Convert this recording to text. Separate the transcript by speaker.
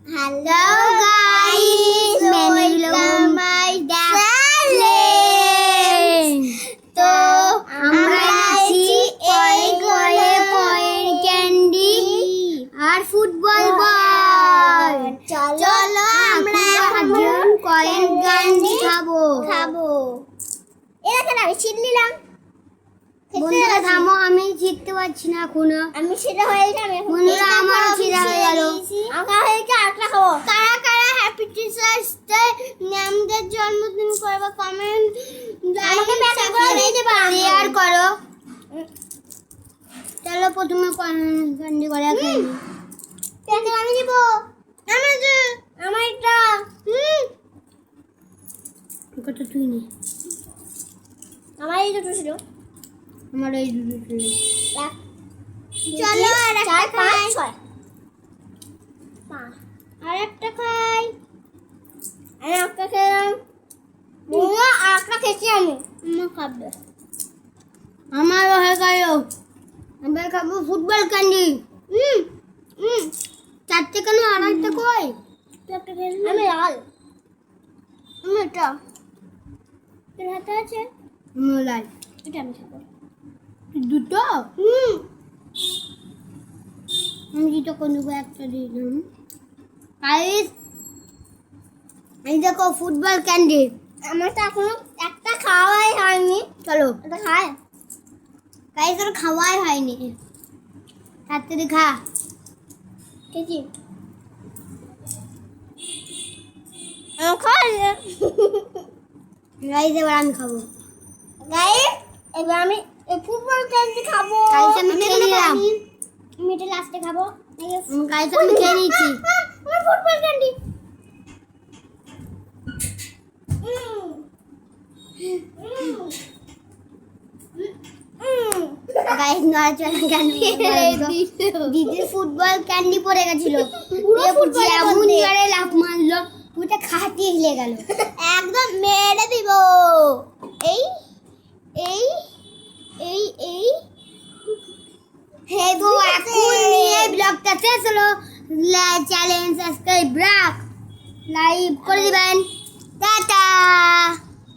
Speaker 1: Hello guys, welcome my channel. তো আমরা আছি এই করে পয়েন্ট ক্যান্ডি আর ফুটবল বল। চলো আমরা এখন পয়েন্ট ক্যান্ডি খাবো। এখানে আমি ছিট নিলাম। বন্ধুরা থামো, আমি জিততে পারছি না এখনো। আমি সেটা হয়ে যাবে। বন্ধুরা আমারও ছিড়া হয়ে গেল। আমরা হয়েছে আটটা খাবো। কারা কারা হ্যাপি টিচার্স ডে ম্যামদের জন্মদিন করবে কমেন্ট আমাকে মেসেজ করে দিতে পারো, শেয়ার করো। চলো প্রথমে ক্যান্ডি করে খাই। প্যাকেট আমি দিব। আমার এটা কত তুই নে। আমার এই দুটো ছিল। আমার এই দুটো ছিল। চলো আর একটা খাই। আর একটা খাই। আর একটা খেলাম। বুয়া আর একটা খেয়েছি আমি। আমার খাবে। আমারও হয়ে গেল। আমরা খাবো ফুটবল ক্যান্ডি। চারটে কেন আর একটা কই? আমি লাল। আমি এটা। তোর হাতে আছে? লাল। এটা আমি খাবো। দুটো? আমি যেটা কোন একটা দিলাম। গাইস, এই দেখো ফুটবল ক্যান্ডি। আমার তো এখনো একটা খাওয়াই হয়নি। চলো এটা খাই। গাইস আর খাওয়াই হয়নি। তাড়াতাড়ি খা। কেজি গাইস এবার আমি খাবো। গাইস এবার আমি ফুটবল ক্যান্ডি খাবো। গাইস আমি খেয়ে নিলাম। আমি এটা লাস্টে খাবো। গাইস আমি খেয়ে নিয়েছি। আমার ফুটবল ক্যান্ডি। গাইস নড়াচড়া ক্যান্ডি দিদি ফুটবল ক্যান্ডি পড়ে গেছিল। পুরো ফুটবল এমন জোরে লাফ মারলো পুরোটা খাটি হিলে গেল। একদম মেরে দিব। এই এই এই এই হে গো, এখন এই ব্লগটা শেষ হলো। চ্যানেল সাবস্ক্রাইব লাইক করে দিবেন। টাটা।